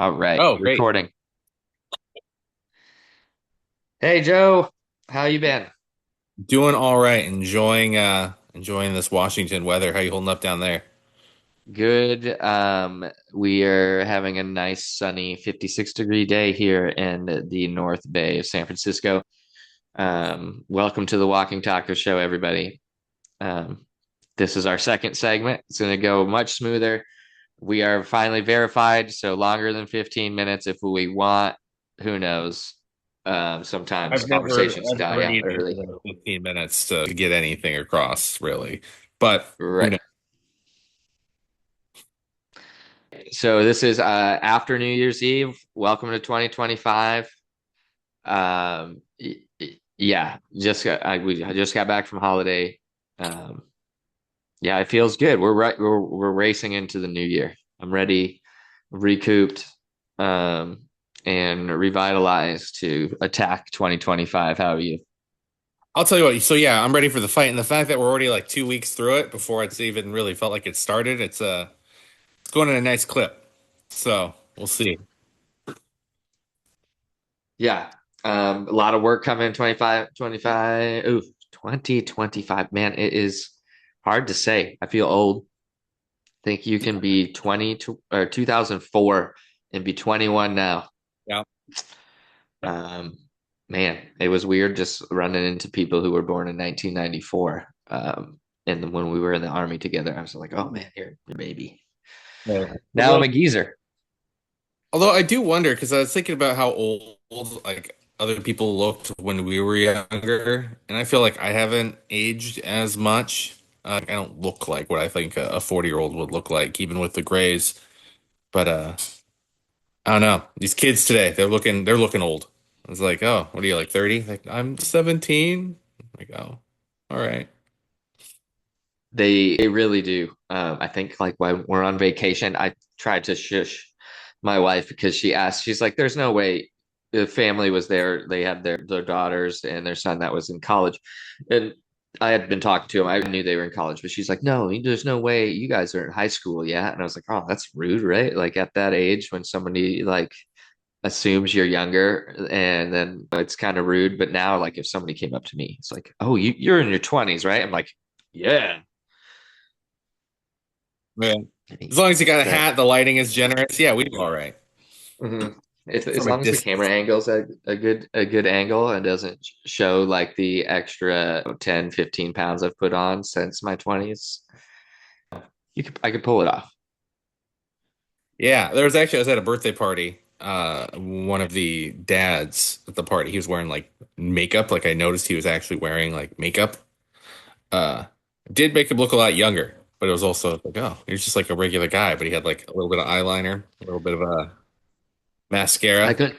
All right, Oh, great. recording. Hey Joe, how you been? Doing all right. Enjoying this Washington weather. How you holding up down there? Good. We are having a nice sunny 56-degree day here in the North Bay of San Francisco. Welcome to the Walking Taco Show, everybody. Um, this is our second segment. It's going to go much smoother. We are finally verified, so longer than 15 minutes if we want. Who knows? Sometimes conversations I've die never out needed early. more than 15 minutes to get anything across, really. But who Right. knows? So this is after New Year's Eve. Welcome to 2025. Yeah, I just got back from holiday. Um, yeah, it feels good. We're right. We're racing into the new year. I'm ready, recouped, um, and revitalized to attack 2025. How are you? I'll tell you what. So yeah, I'm ready for the fight, and the fact that we're already like 2 weeks through it before it's even really felt like it started, it's going in a nice clip. So we'll see. Yeah, a lot of work coming 25. Ooh, 2025. Man, it is hard to say. I feel old. Think you can be 20 to, or 2004 and be 21 now. Yeah. Um, Man, it was weird just running into people who were born in 1994. And then when we were in the army together, I was like, oh man, you're a baby. Yeah. Now I'm a geezer. Although I do wonder because I was thinking about how old like other people looked when we were younger, and I feel like I haven't aged as much. I don't look like what I think a 40-year-old would look like, even with the grays. But I don't know. These kids today, they're looking old. I was like, oh, what are you like 30? Like I'm 17. Like, oh, all right. They really do. I think like when we're on vacation, I tried to shush my wife because she asked, she's like, there's no way the family was there. They had their daughters and their son that was in college. And I had been talking to him. I knew they were in college, but she's like, no, there's no way you guys are in high school yet. And I was like, oh, that's rude, right? Like at that age when somebody like assumes you're younger and then it's kind of rude. But now like if somebody came up to me, it's like, oh, you're in your 20s, right? I'm like, yeah. Yeah. As long as you got a Right. hat, the lighting is generous. Yeah, we do all right If as from a long as the camera distance. angle's a good angle and doesn't show like the extra 10, 15 pounds I've put on since my 20s, I could pull it off. Yeah, I was at a birthday party. One of the dads at the party, he was wearing like makeup. Like I noticed he was actually wearing like makeup. Uh, did make him look a lot younger, but it was also like, oh, he's just like a regular guy. But he had like a little bit of eyeliner, a little bit of a I mascara. could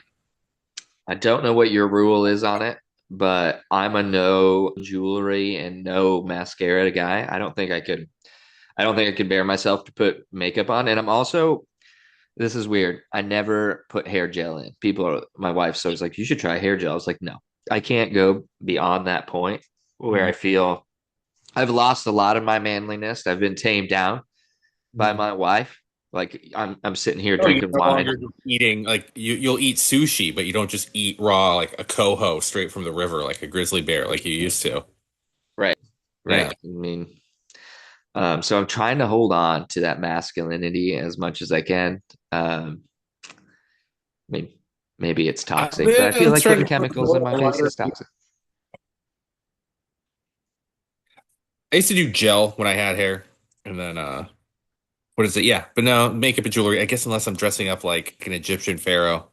I don't know what your rule is on it, but I'm a no jewelry and no mascara guy. I don't think I could bear myself to put makeup on. And I'm also this is weird. I never put hair gel in. My wife's always like, you should try hair gel. I was like, no, I can't go beyond that point where I feel I've lost a lot of my manliness. I've been tamed down by Mhm. my wife. Like I'm sitting here Oh, you're drinking no wine. longer just eating like you'll eat sushi, but you don't just eat raw like a coho straight from the river like a grizzly bear like you used to. Right. Yeah. Right. I mean, so I'm trying to hold on to that masculinity as much as I can. I mean, maybe it's I've toxic, but I feel been like putting starting to put chemicals in more my a face lighter. is toxic. I used to do gel when I had hair, and then what is it? Yeah, but no makeup and jewelry. I guess unless I'm dressing up like an Egyptian pharaoh,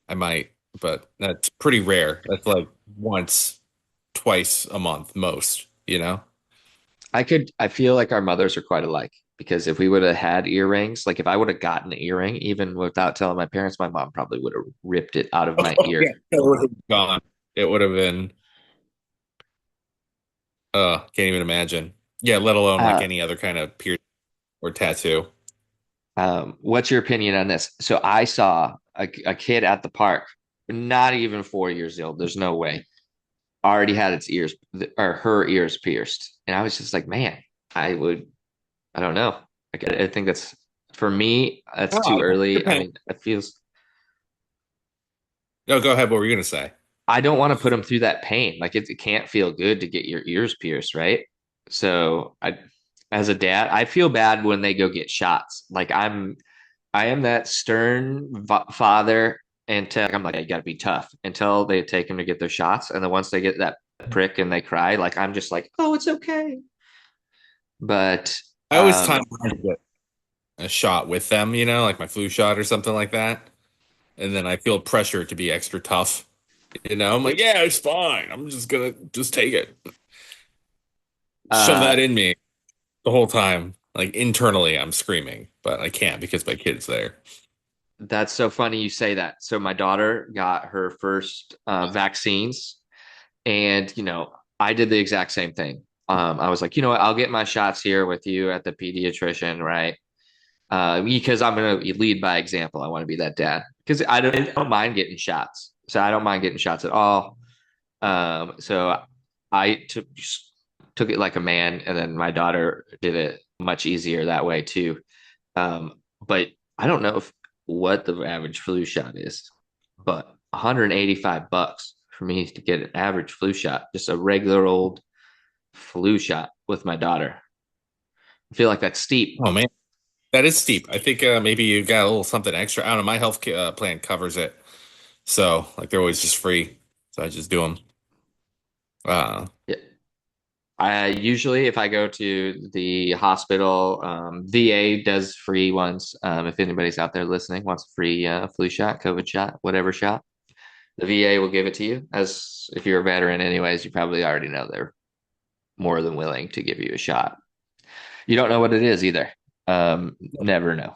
I might, but that's pretty rare. That's like once, twice a month, most. You know? I feel like our mothers are quite alike because if we would have had earrings, like if I would have gotten an earring, even without telling my parents, my mom probably would have ripped it out of my Oh ear. yeah, it would have gone. It would have been. Can't even imagine. Yeah, let alone like Uh, any other kind of piercing or tattoo. what's your opinion on this? So I saw a kid at the park, not even 4 years old. There's no way. Already had its ears or her ears pierced, and I was just like, man, I would. I don't know. Like, I think that's for me. That's Oh, too it early. I depends. mean, it feels. No, go ahead. What were you gonna say? I don't want to put them through that pain. Like it can't feel good to get your ears pierced, right? So as a dad, I feel bad when they go get shots. I am that stern father until I'm like, I gotta be tough until they take them to get their shots. And then once they get that prick and they cry, like I'm just like, oh, it's okay. But I always time um, mine to get a shot with them, like my flu shot or something like that. And then I feel pressure to be extra tough. I'm like, yeah, it's fine. I'm just gonna just take it. Shove uh, that in me the whole time. Like internally, I'm screaming, but I can't because my kid's there. that's so funny you say that. So my daughter got her first vaccines, and I did the exact same thing. I was like, you know what, I'll get my shots here with you at the pediatrician, right? Because I'm gonna lead by example. I want to be that dad because I don't mind getting shots. So I don't mind getting shots at all. So I took it like a man, and then my daughter did it much easier that way too. But I don't know if what the average flu shot is, but $185 for me to get an average flu shot, just a regular old flu shot with my daughter. I feel like that's steep. Oh man, that is steep. I think maybe you got a little something extra. I don't know. My health plan covers it, so like they're always just free. So I just do them. Uh, Yeah. I usually, if I go to the hospital, VA does free ones. If anybody's out there listening wants a free flu shot, COVID shot, whatever shot, the VA will give it to you. As if you're a veteran, anyways, you probably already know they're more than willing to give you a shot. You don't know what it is either. Never know.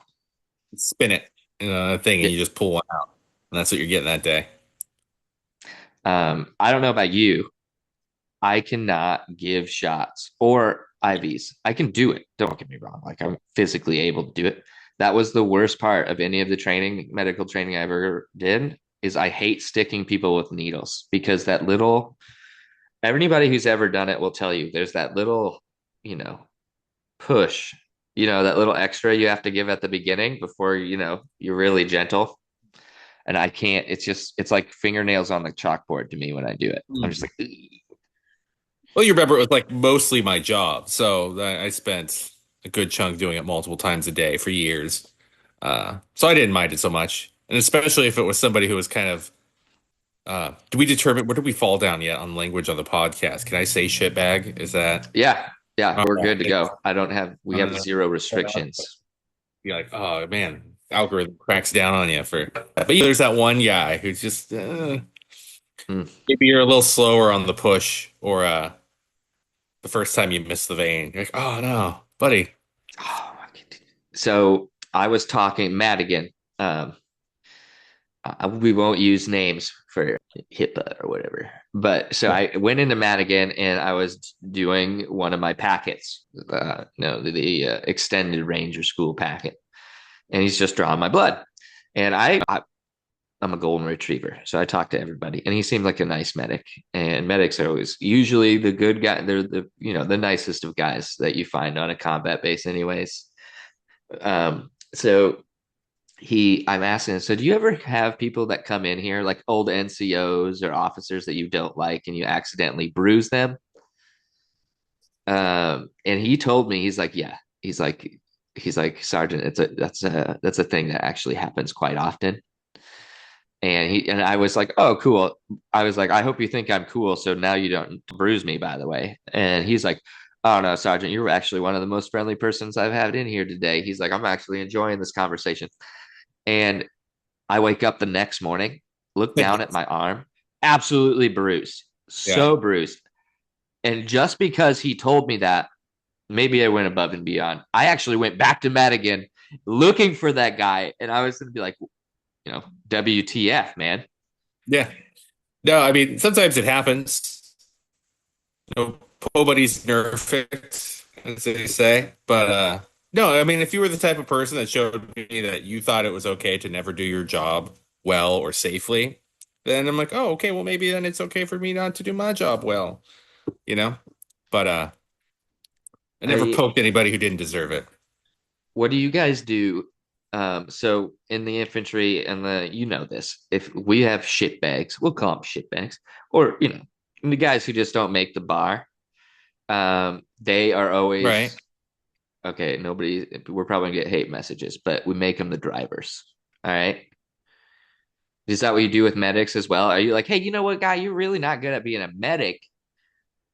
spin it in a thing, and Yeah. you just pull one out, and that's what you're getting that day. I don't know about you. I cannot give shots or IVs. I can do it. Don't get me wrong. Like I'm physically able to do it. That was the worst part of any of the training, medical training I ever did, is I hate sticking people with needles because that little anybody who's ever done it will tell you there's that little, you know, push, that little extra you have to give at the beginning before, you're really gentle. And I can't, it's like fingernails on the chalkboard to me when I do it. I'm just Mm. like, Well, you remember it was like mostly my job, so I spent a good chunk doing it multiple times a day for years. So I didn't mind it so much, and especially if it was somebody who was kind of. Do we determine where did we fall down yet on language on the podcast? Can I say shitbag? Is that yeah, yeah, all we're good to right? go. We have zero restrictions. You're like, oh man, algorithm cracks down on you for. But there's that one guy who's just Mm. maybe you're a little slower on the push, or the first time you miss the vein. You're like, oh no, buddy. Oh, so I was talking Madigan. Um, we won't use names for HIPAA or whatever. But so I went into Madigan and I was doing one of my packets, the extended ranger school packet, and he's just drawing my blood. And I'm a golden retriever, so I talked to everybody, and he seemed like a nice medic. And medics are always usually the good guy. They're the nicest of guys that you find on a combat base, anyways. So I'm asking, so do you ever have people that come in here like old NCOs or officers that you don't like and you accidentally bruise them? And he told me, he's like, yeah, he's like, Sergeant, that's a thing that actually happens quite often. And I was like, oh, cool. I was like, I hope you think I'm cool, so now you don't bruise me, by the way. And he's like, oh no, Sergeant, you're actually one of the most friendly persons I've had in here today. He's like, I'm actually enjoying this conversation. And I wake up the next morning, look down at my arm, absolutely bruised, Yeah. so bruised. And just because he told me that, maybe I went above and beyond. I actually went back to Madigan looking for that guy, and I was going to be like, WTF, man. Yeah. No, I mean sometimes it happens. Nobody's perfect, as they say. But no, I mean if you were the type of person that showed me that you thought it was okay to never do your job well or safely, then I'm like, oh, okay, well maybe then it's okay for me not to do my job well, you know? But I never I, poked anybody who didn't deserve it. what do you guys do? So in the infantry and you know this, if we have shit bags, we'll call them shit bags, or the guys who just don't make the bar. They are Right. always okay. We're probably gonna get hate messages, but we make them the drivers. All right. Is that what you do with medics as well? Are you like, hey, you know what, guy, you're really not good at being a medic,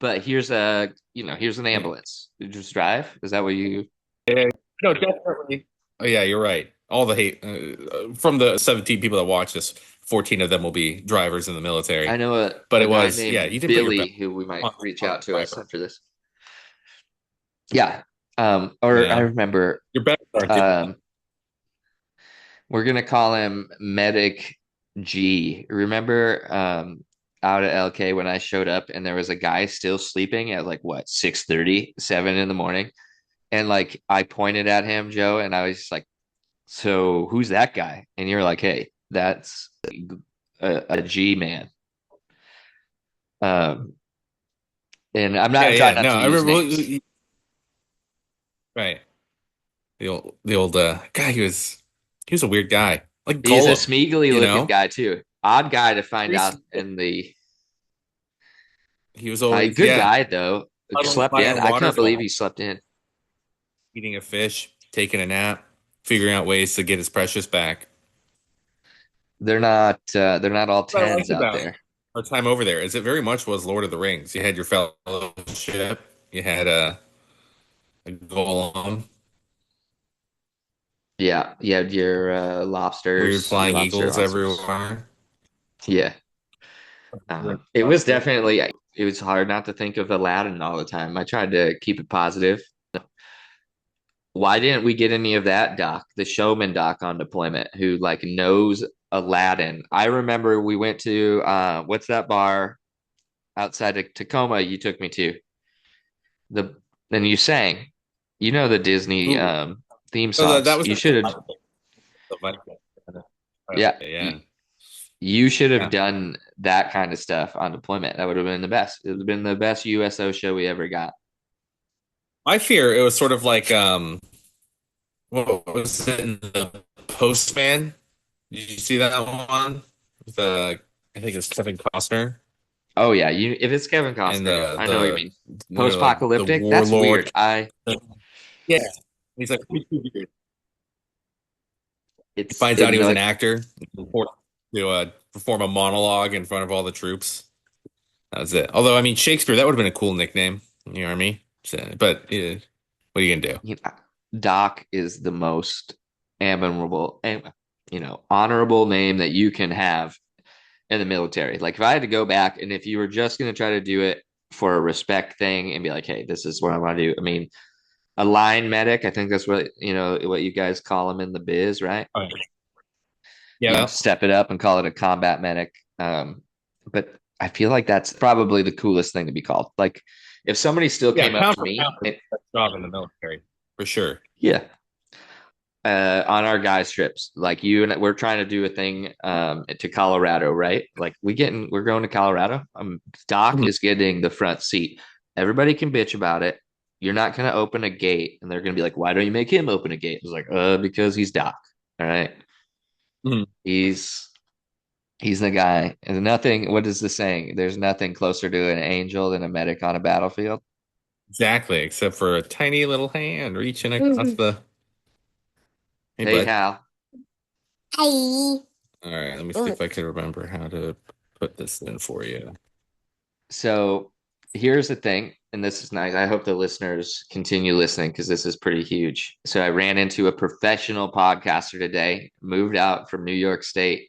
but here's an Yeah. ambulance. You just drive. Is that what you? Yeah. No, definitely. Oh yeah, you're right. All the hate from the 17 people that watch this, 14 of them will be drivers in the I military. know But a it guy was, yeah, named you didn't put your belt Billy who we might reach on out the to us driver. after this. Yeah. Or I Yeah. remember Your belt aren't doing that. um we're gonna call him Medic G. Remember out at LK when I showed up and there was a guy still sleeping at like what 6:30, 7 in the morning. And like I pointed at him, Joe, and I was just like, so who's that guy? And you're like, hey, that's a G man. Um, and I'm Yeah, trying yeah. not No, to I use remember. names. Right. The old guy. He was a weird guy, like He's a Gollum. smeagly You looking know, guy too. Odd guy to find He's- out in the he was always good yeah guy though. huddling Slept by in. a I couldn't believe waterfall, he slept in. eating a fish, taking a nap, figuring out ways to get his precious back. They're not all What I liked tens out about there. our time over there is it very much was Lord of the Rings. You had your fellowship, you had a Golem, Yeah, you had your weird lobsters, your flying lobster eagles awesores. everywhere. Yeah. It was definitely it was hard not to think of Aladdin all the time. I tried to keep it positive. Why didn't we get any of that doc, the showman doc on deployment who like knows Aladdin? I remember we went to what's that bar outside of Tacoma you took me to? The then you sang. You know the Disney Ooh, theme so that songs. was You should have the Viking. yeah, Yeah, you should have yeah. done that kind of stuff on deployment. That would have been the best. It would have been the best USO show we ever got. I fear it was sort of like what was it in the Postman? Did you see that one? With I think it's Kevin Costner Oh yeah, you if it's Kevin and Costner, the I know what you the mean. like the Post-apocalyptic, that's warlord. weird. I Yeah, he's like he it's finds out it he was an like actor to perform a monologue in front of all the troops. That was it. Although I mean Shakespeare, that would have been a cool nickname. You know what I mean? But what are you gonna do? you know, Doc is the most admirable, honorable name that you can have in the military. Like if I had to go back and if you were just going to try to do it for a respect thing and be like, hey, this is what I want to do. I mean, a line medic, I think that's what you guys call them in the biz, right? All right. Yeah. Step it up and call it a combat medic. But I feel like that's probably the coolest thing to be called. Like if somebody still Yeah, came up pound to for me, pound, is the best job in the military for sure. yeah, on our guys trips. Like we're trying to do a thing to Colorado, right? Like we're going to Colorado. Doc Mhm. is getting the front seat. Everybody can bitch about it. You're not going to open a gate, and they're going to be like, "Why don't you make him open a gate?" It's like, because he's Doc. All right, Mhm. he's he's the guy. And nothing. What is the saying? There's nothing closer to an angel than a medic on a battlefield. Exactly, except for a tiny little hand reaching across the. Hey, Hey, bud. Hal. Hi. All right, let me see if I can remember how to put this in for you. So here's the thing, and this is nice. I hope the listeners continue listening because this is pretty huge. So I ran into a professional podcaster today, moved out from New York State,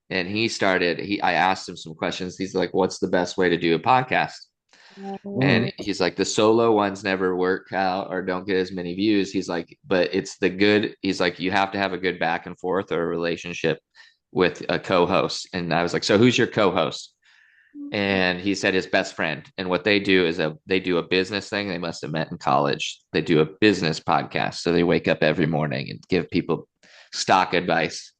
and I asked him some questions. He's like, what's the best way to do a podcast? And he's like, the solo ones never work out or don't get as many views. He's like, but he's like, you have to have a good back and forth or a relationship with a co-host. And I was like, so who's your co-host? And he said his best friend. And what they do is they do a business thing. They must have met in college. They do a business podcast. So they wake up every morning and give people stock advice.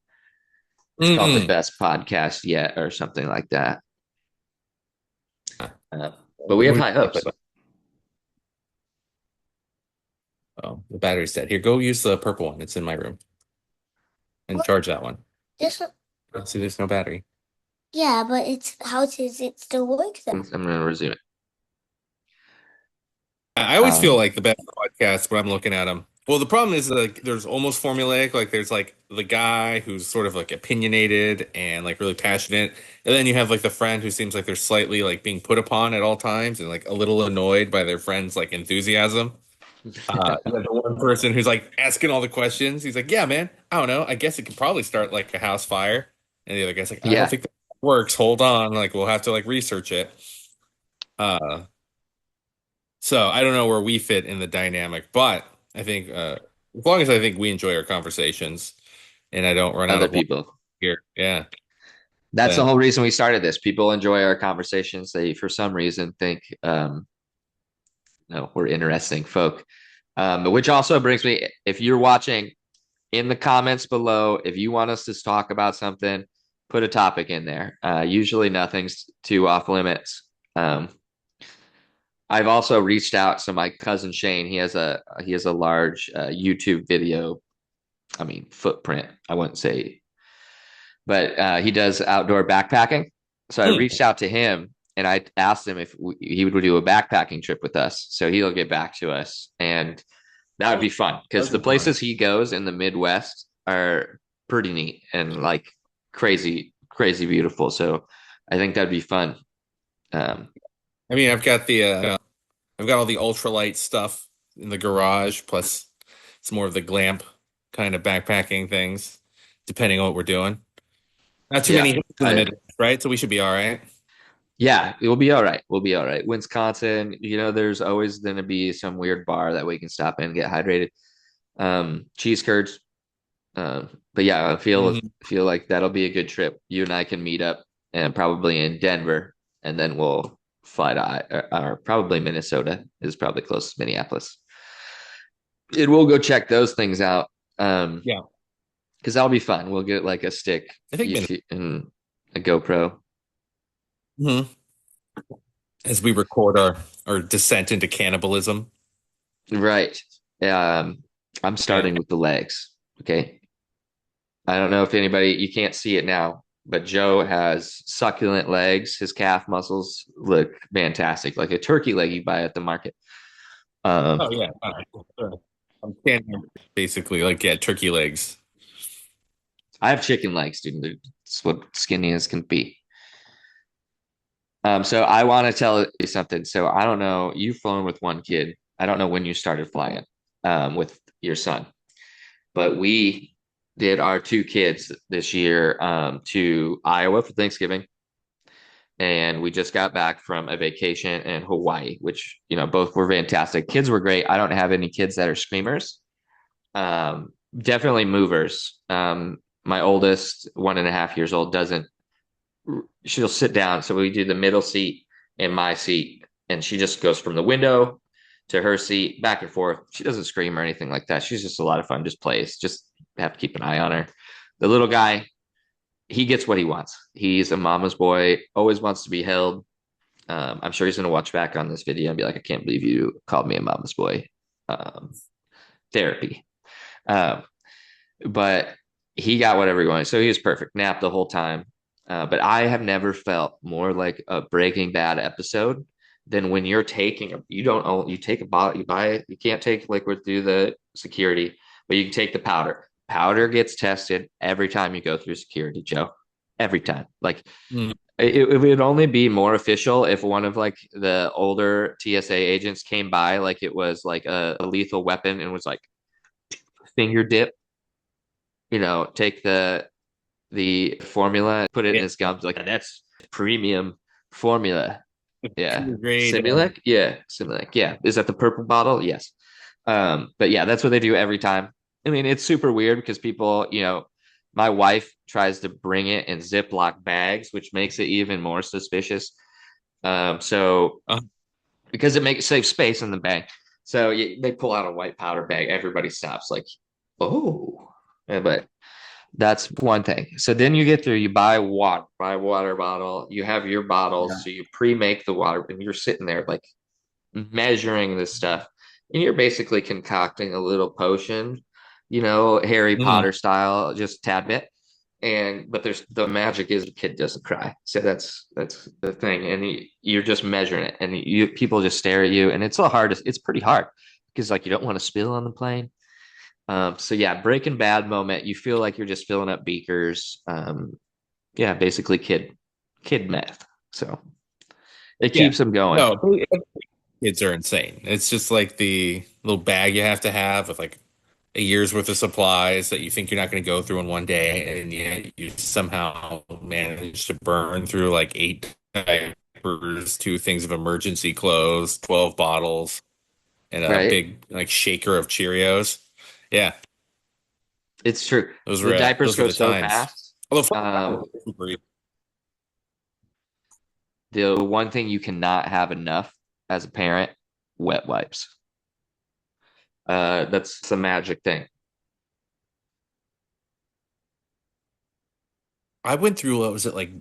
It's called the Mm-mm. best podcast yet, or something like that. Uh, but we What have do high you think hopes. about- Oh, the battery's dead. Here, go use the purple one. It's in my room. and charge that one. This one, Oh, see, there's no battery. yeah, but it's how does it still work I'm though? gonna resume it. I always feel Um, like the best podcasts when I'm looking at them. Well, the problem is like there's almost formulaic. Like there's like the guy who's sort of like opinionated and like really passionate, and then you have like the friend who seems like they're slightly like being put upon at all times and like a little annoyed by their friend's like enthusiasm. You have the one person who's like asking all the questions. He's like, "Yeah, man, I don't know. I guess it could probably start like a house fire." And the other guy's like, "I don't yeah, think that works. Hold on, like we'll have to like research it." Uh, so I don't know where we fit in the dynamic, but I think as long as I think we enjoy our conversations and I don't run out other of one people. here, yeah, That's the then whole reason we started this. People enjoy our conversations. They, for some reason, think no, we're interesting folk. Which also brings me, if you're watching in the comments below, if you want us to talk about something, put a topic in there. Usually nothing's too off limits. Um, I've also reached out. So my cousin Shane, he has a large YouTube video. I mean, footprint. I wouldn't say, but he does outdoor backpacking. So I Hmm. reached out to him and I asked him if he would do a backpacking trip with us. So he'll get back to us, and that would be fun because That'd the be fun. places he goes in the Midwest are pretty neat and like crazy, crazy beautiful. So I think that'd be fun. Um, I mean, I've got all the ultralight stuff in the garage, plus it's more of the glamp kind of backpacking things, depending on what we're doing. Not too many yeah, hits in the I, Midwest, right? So we should be all right. yeah, it will be all right. We'll be all right. Wisconsin, there's always going to be some weird bar that we can stop in and get hydrated. Cheese curds. But yeah, I Mhm. feel like that'll be a good trip. You and I can meet up and probably in Denver, and then we'll fly to or probably Minnesota is probably close to Minneapolis. And we'll go check those things out. Yeah, Because that'll be fun. We'll get like a stick I think and a GoPro. Mhm. As we record our descent into cannibalism. Right. Um, I'm Yeah. starting with the legs. Okay. I don't know if you can't see it now, but Joe has succulent legs. His calf muscles look fantastic, like a turkey leg you buy at the market. Um, Oh yeah. Sure. I'm standing basically like yeah, turkey legs. I have chicken legs, dude. It's what skinny as can be. So I want to tell you something. So I don't know. You've flown with one kid. I don't know when you started flying with your son, but we did our two kids this year to Iowa for Thanksgiving, and we just got back from a vacation in Hawaii, which both were fantastic. Kids were great. I don't have any kids that are screamers. Definitely movers. My oldest, 1.5 years old, doesn't. She'll sit down. So we do the middle seat and my seat, and she just goes from the window to her seat back and forth. She doesn't scream or anything like that. She's just a lot of fun. Just plays. Just have to keep an eye on her. The little guy, he gets what he wants. He's a mama's boy. Always wants to be held. I'm sure he's going to watch back on this video and be like, I can't believe you called me a mama's boy. Um, Therapy. Um, but he got whatever he wanted. So he was perfect. Napped the whole time. But I have never felt more like a Breaking Bad episode than when you don't own, you take a bottle, you buy it. You can't take liquid through the security, but you can take the powder. Powder gets tested every time you go through security, Joe. Every time. Like Mm. it would only be more official if one of like the older TSA agents came by, like it was like a lethal weapon and was like finger dip, take the formula, put it in Yeah. his gums, like that's premium formula. Yeah. Food grade. Similac? Yeah. Similac. Yeah. Is that the purple bottle? Yes. But yeah, that's what they do every time. I mean, it's super weird because people, my wife tries to bring it in Ziploc bags, which makes it even more suspicious. So Uh, because it makes save space in the bag. So they pull out a white powder bag. Everybody stops, like, oh, yeah, but that's one thing. So then you get through, you buy a water bottle, you have your bottles, so you pre-make the water, and you're sitting there like measuring this stuff, and you're basically concocting a little potion Harry Mhm. Potter style, just a tad bit. But there's the magic is the kid doesn't cry. So that's the thing. And you're just measuring it, and people just stare at you, and it's so hard. It's pretty hard because like you don't want to spill on the plane. So yeah, Breaking Bad moment. You feel like you're just filling up beakers. Yeah, basically kid meth. So it Yeah. keeps them going. No, kids are insane. It's just like the little bag you have to have with like a year's worth of supplies that you think you're not going to go through in one day, and yet you somehow manage to burn through like 8 diapers, 2 things of emergency clothes, 12 bottles, and a Right? big like shaker of Cheerios. Yeah, It's true. those The were diapers those were go the so times. fast. Although Fun Power Um, was super easy. the one thing you cannot have enough as a parent, wet wipes. That's the magic thing. I went through what was it like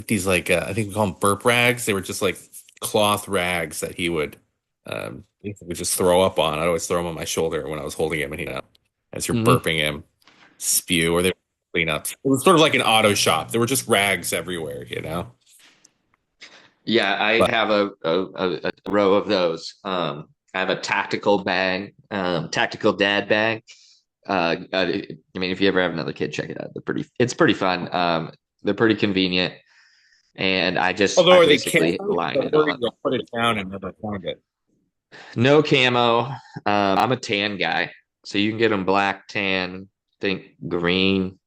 these like I think we call them burp rags. They were just like cloth rags that he would basically just throw up on. I'd always throw them on my shoulder when I was holding him and as you're Mhm. burping him, spew or they clean up. It was sort of like an auto shop. There were just rags everywhere, you know. Yeah, I But have a row of those. I have a tactical bag, tactical dad bag. I mean, if you ever have another kid, check it out. It's pretty fun. They're pretty convenient, and although I are they camo? basically line it Or on. you'll put it down and never find it. No camo. I'm a tan guy, so you can get them black, tan, think green.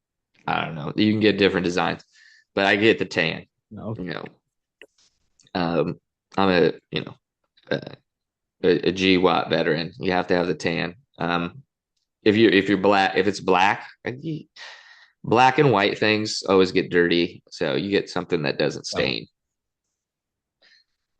I don't know. You can get different designs, but I get the tan. No. You know, um, I'm a, a GWAT veteran. You have to have the tan. If you're black, if it's black, black and white things always get dirty, so you get something that doesn't No. stain.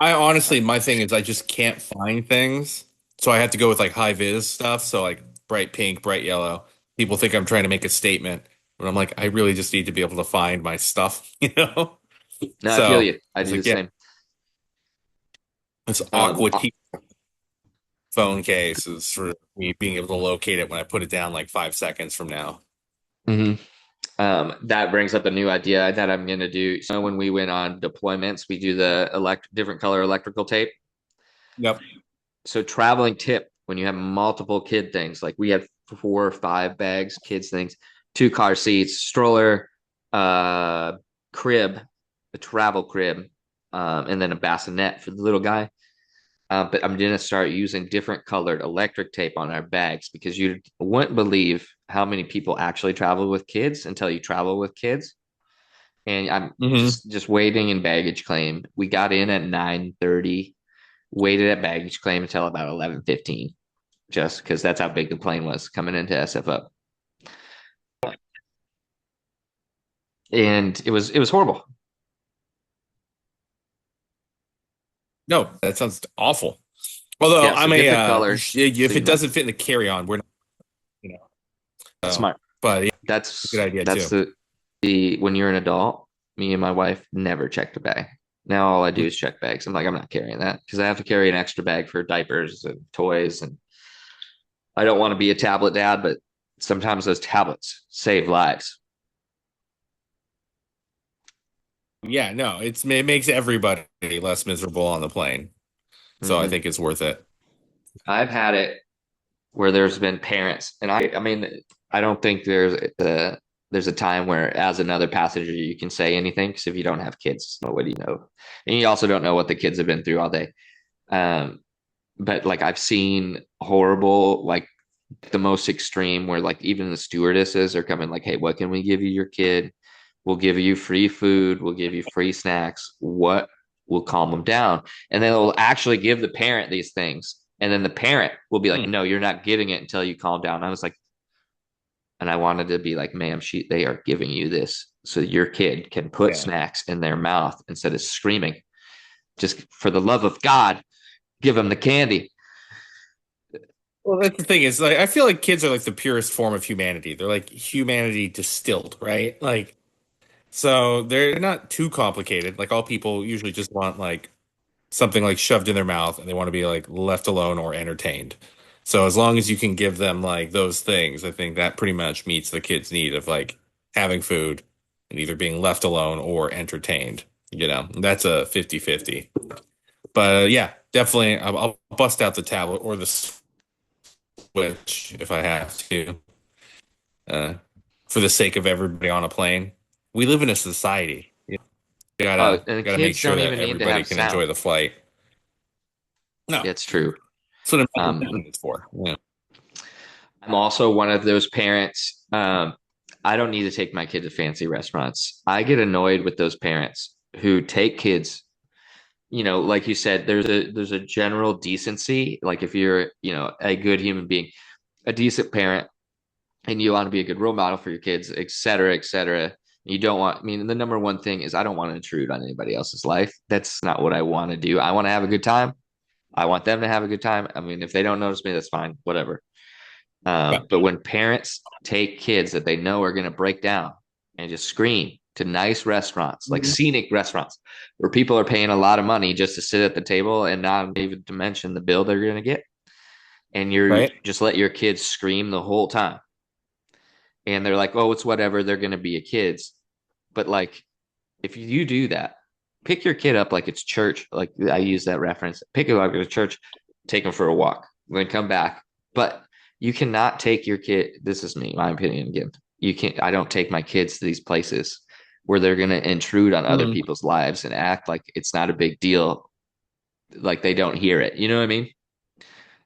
I honestly, my thing is I just can't find things. So I have to go with like high vis stuff. So like bright pink, bright yellow. People think I'm trying to make a statement, but I'm like, I really just need to be able to find my stuff, you know? No, I feel So you. I it's do the like, yeah, same. this Um, aqua tea phone case is for me being able to locate it when I put it down like 5 seconds from now. mhm. That brings up a new idea that I'm going to do. So when we went on deployments, we do the different color electrical tape. Yep. So traveling tip when you have multiple kid things, like we had 4 or 5 bags, kids things, 2 car seats, stroller, uh, crib, a travel crib, and then a bassinet for the little guy. But I'm gonna start using different colored electric tape on our bags because you wouldn't believe how many people actually travel with kids until you travel with kids. And I'm Hmm. just waiting in baggage claim. We got in at 9:30, waited at baggage claim until about 11:15, just because that's how big the plane was coming into SFO. And it was horrible. No, that sounds awful. Although Yeah, so I'm a, different colors so if you it know. doesn't fit in the carry on, we're not, you know, so, Smart. but yeah, it's a good That's idea that's too. the when you're an adult, me and my wife never checked a bag. Now all I do is check bags. I'm like, I'm not carrying that because I have to carry an extra bag for diapers and toys, and I don't want to be a tablet dad, but sometimes those tablets save lives. Yeah, no, it makes everybody less miserable on the plane. So I Hmm. think it's worth it. I've had it where there's been parents, and I mean, I don't think there's a time where as another passenger you can say anything because if you don't have kids, what do you know? And you also don't know what the kids have been through all day. Um, but like I've seen horrible, like the most extreme where like even the stewardesses are coming like, hey, what can we give you your kid? We'll give you free food, we'll give you free snacks. What will calm them down? And then they'll actually give the parent these things. And then the parent will be like, Hmm. no, you're not getting it until you calm down. I was like, and I wanted to be like, ma'am, they are giving you this so your kid can put Yeah. snacks in their mouth instead of screaming. Just for the love of God, give them the candy. Well, that's the thing is like I feel like kids are like the purest form of humanity. They're like humanity distilled, right? Like so they're not too complicated. Like all people usually just want like something like shoved in their mouth and they want to be like left alone or entertained. So as long as you can give them like those things, I think that pretty much meets the kid's need of like having food and either being left alone or entertained. That's a 50-50. But yeah, definitely I'll bust out the tablet or the Switch if I have to, uh, for the sake of everybody on a plane. We live in a society. You Oh, gotta and the gotta make kids sure don't that even need to everybody have can sound. enjoy the flight. No, It's true. that's what Um, entertainment is for. Yeah. I'm also one of those parents. I don't need to take my kid to fancy restaurants. I get annoyed with those parents who take kids, like you said, there's a general decency. Like if you're, a good human being, a decent parent, and you want to be a good role model for your kids, et cetera, et cetera. You don't want, I mean, the number one thing is I don't want to intrude on anybody else's life. That's not what I want to do. I want to have a good time. I want them to have a good time. I mean, if they don't notice me, that's fine, whatever. But But when parents take kids that they know are going to break down and just scream to nice restaurants, like scenic restaurants, where people are paying a lot of money just to sit at the table and not even to mention the bill they're going to get, and you right? just let your kids scream the whole time, and they're like, "Oh, it's whatever. They're going to be a kids." But like, if you do that, pick your kid up like it's church. Like I use that reference. Pick it up at church, take them for a walk, then come back. But you cannot take your kid. This is me, my opinion again. You can't. I don't take my kids to these places where they're going to intrude on other Mm. people's lives and act like it's not a big deal, like they don't hear it. You know what I mean?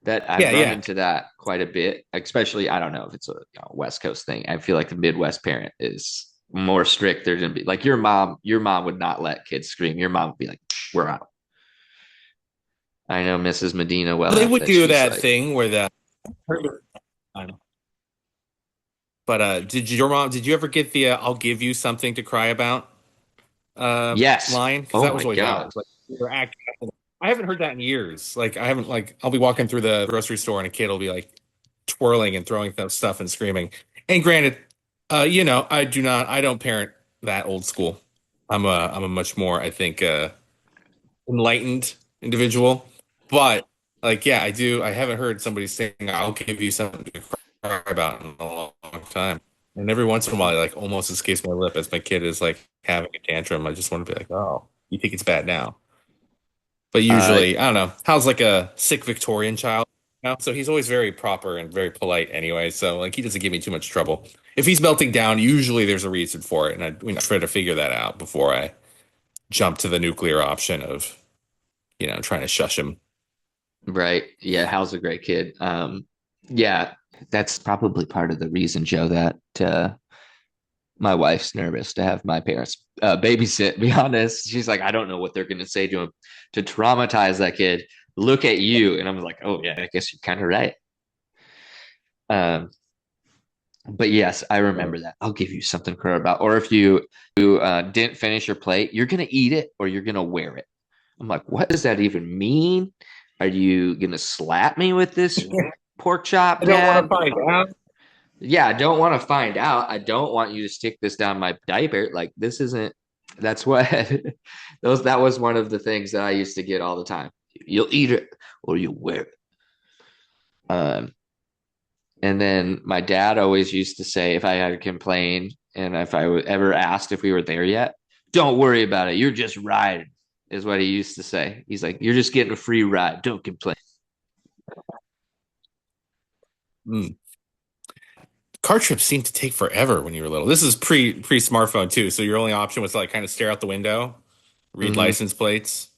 That Yeah, I've run yeah. into that quite a bit, especially I don't know if it's a West Coast thing. I feel like the Midwest parent is more strict. They're gonna be like your mom. Your mom would not let kids scream. Your mom would be like, "We're out." I know Mrs. Medina well They enough would that do she's that like, thing where the but did you ever get the I'll give you something to cry about "Yes, line? Because oh that was my always god, ours. Like we were acting. I haven't heard that in years. Like I haven't like I'll be walking through the grocery store and a kid will be like twirling and throwing stuff and screaming. And granted, I don't parent that old school. I'm a much more, I think, enlightened individual. But like, yeah, I do. I haven't heard somebody saying, "I'll give you something to cry about" in a long time. And every once in a while, it, like almost escapes my lip as my kid is like having a tantrum. I just want to be like, "Oh, you think it's bad now?" But uh, usually, I don't know. How's like a sick Victorian child? So he's always very proper and very polite anyway. So like he doesn't give me too much trouble. If he's melting down, usually there's a reason for it, and I try to figure that out before I jump to the nuclear option of trying to shush him. right, yeah." Hal's a great kid. Yeah, that's probably part of the reason, Joe, that my wife's nervous to have my parents babysit. Be honest, she's like, I don't know what they're going to say to him to traumatize that kid. Look at you, and I'm like, oh yeah, I guess you're kind of right. Um, but yes, I remember that. I'll give you something to cry about. Or if you didn't finish your plate, you're gonna eat it or you're gonna wear it. I'm like, what does that even mean? Are you gonna slap me with this pork chop, I don't want to Dad? find out. Yeah, I don't want to find out. I don't want you to stick this down my diaper. Like this isn't. That's what those. That was one of the things that I used to get all the time. You'll eat it or you wear it. Um, and then my dad always used to say if I had to complain and if I ever asked if we were there yet, don't worry about it. You're just riding, is what he used to say. He's like, you're just getting a free ride. Don't complain. Mm. Car trips seemed to take forever when you were little. This is pre smartphone too, so your only option was to like kind of stare out the window, read Hmm. license plates,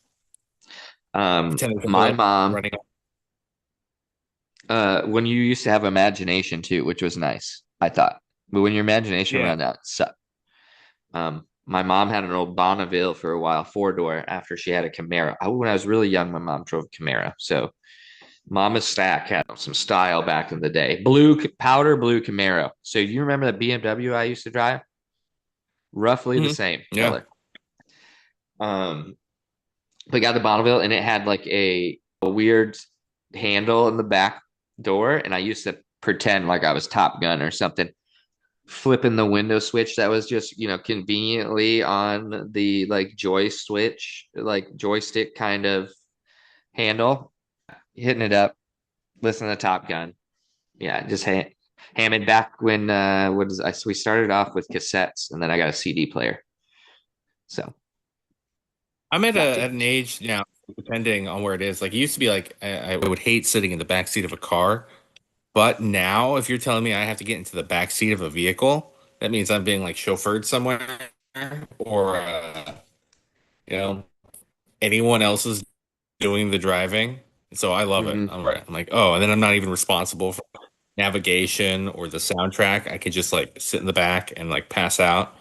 pretend there's a My bird mom, running. when you used to have imagination too, which was nice, I thought. But when your imagination Yeah. ran out, it sucked. My mom had an old Bonneville for a while, four door, after she had a Camaro. When I was really young, my mom drove a Camaro. So Mama's Stack had some style back in the day. Powder blue Camaro. So you remember that BMW I used to drive? Roughly the Hmm. same Yeah. color. Um, but got the Bonneville and it had like a weird handle in the back door, and I used to pretend like I was Top Gun or something, flipping the window switch that was just conveniently on the like joystick kind of handle, hitting it up. listen to Top Gun. Yeah, just ham it back when we started off with cassettes and then I got a CD player. So I'm at got to. at an age now, depending on where it is. Like it used to be like I would hate sitting in the back seat of a car, but now if you're telling me I have to get into the back seat of a vehicle, that means I'm being like chauffeured somewhere or you know, anyone else is doing the driving. So I love it. Mhm. I'm like, oh, and then I'm not even responsible for navigation or the soundtrack. I could just like sit in the back and like pass out.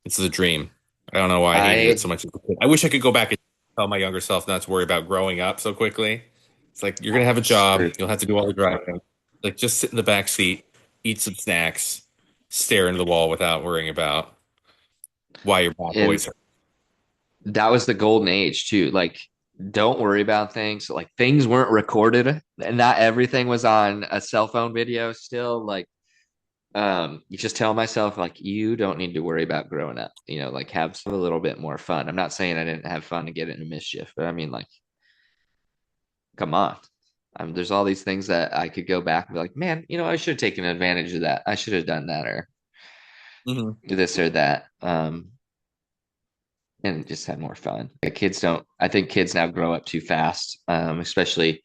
It's a dream. I don't know why I hated it so I much as a kid. I wish I could go back and tell my younger self not to worry about growing up so quickly. It's like you're gonna have a job, you'll have to do all the driving. Like just sit in the back seat, eat some snacks, stare into the wall without worrying about why your back and always hurts. that was the golden age too. Like, don't worry about things. Like things weren't recorded, and not everything was on a cell phone video. Still, like, you just tell myself like you don't need to worry about growing up. Like have a little bit more fun. I'm not saying I didn't have fun and get into mischief, but I mean, like, come on. There's all these things that I could go back and be like, man, I should have taken advantage of that. I should have done that or Mhm. this or that. And just had more fun. Kids don't. I think kids now grow up too fast, especially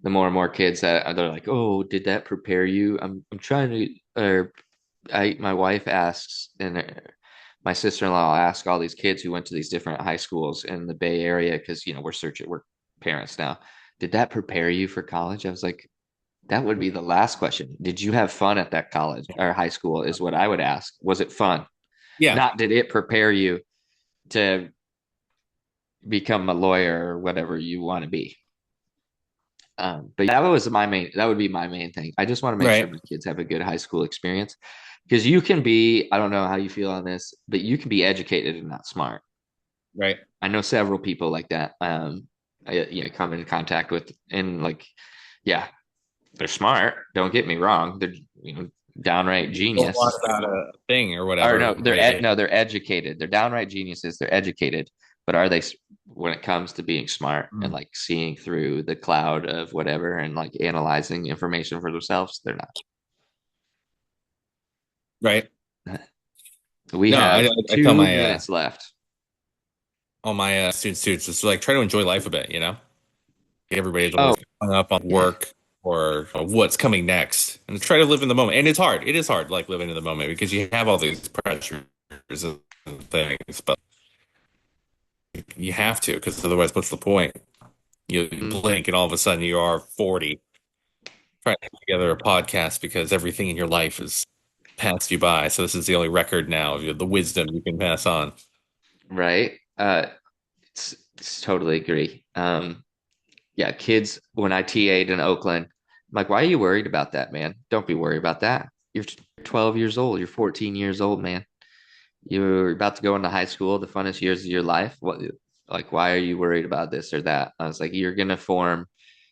the more and more kids that they're like, "Oh, did that prepare you?" I'm trying to. Or my wife asks, and my sister-in-law asks all these kids who went to these different high schools in the Bay Area because we're parents now. Did that prepare you for college? I was like, that would be the last question. Did you have fun at that college or high school? Is what I would ask. Was it fun? Yeah, Not did it prepare you to become a lawyer or whatever you want to be. But that would be my main thing. I just want to make sure right, my kids have a good high school experience because you can be, I don't know how you feel on this, but you can be educated and not smart. right. I know several people like that. I come into contact with, and like, yeah, they're smart. Don't get me wrong. They're, downright A lot genius. about a thing or Or whatever. no, Right. they're educated. They're downright geniuses. They're educated, but are they when it comes to being smart and Mm. like seeing through the cloud of whatever and like analyzing information for themselves? They're Right. not. We No, have I tell two my minutes left. all my students just like try to enjoy life a bit, you know? Everybody's Oh, always hung up on yeah. work or what's coming next, and try to live in the moment. And it's hard. It is hard, like living in the moment, because you have all these pressures and things, but you have to, because otherwise, what's the point? You Mm, blink, and all of a sudden, you are 40, trying to put together a podcast because everything in your life has passed you by. So this is the only record now of the wisdom you can pass on. right. It's totally agree. Yeah, kids, when I TA'd in Oakland, I'm like, why are you worried about that, man? Don't be worried about that. You're 12 years old. You're 14 years old, man. You're about to go into high school, the funnest years of your life. Like, why are you worried about this or that? I was like, you're gonna form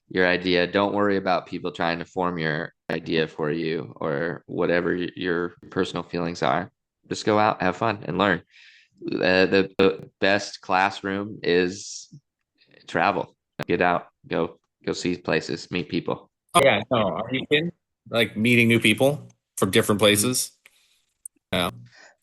your idea. Don't worry about people trying to form your idea for you or whatever your personal feelings are. Just go out, have fun, and learn. The best classroom is travel. Get out, go see places, meet people. Oh yeah, no, are you kidding? Like meeting new people from different Mhm. places.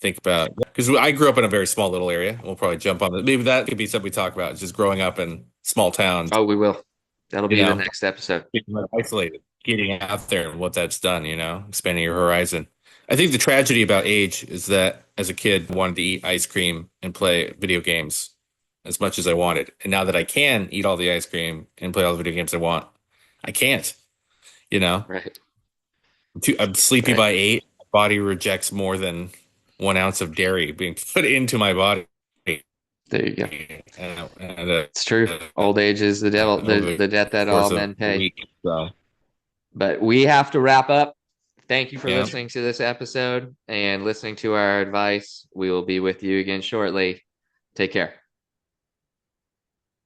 Think about because I grew up in a very small little area. We'll probably jump on that. Maybe that could be something we talk about. Just growing up in small towns, Oh, we will. That'll you be the know, next episode. being like isolated, getting out there and what that's done. You know, expanding your horizon. I think the tragedy about age is that as a kid, I wanted to eat ice cream and play video games as much as I wanted, and now that I can eat all the ice cream and play all the video games I want, I can't. You know, Right, I'm sleepy right. by 8. My body rejects more than 1 ounce of dairy being put into my body. There you go. And, It's true. Old age is the devil, over the debt the that all course of men a pay. week. So, But we have to wrap up. Thank you for yeah. listening to this episode and listening to our advice. We will be with you again shortly. Take care.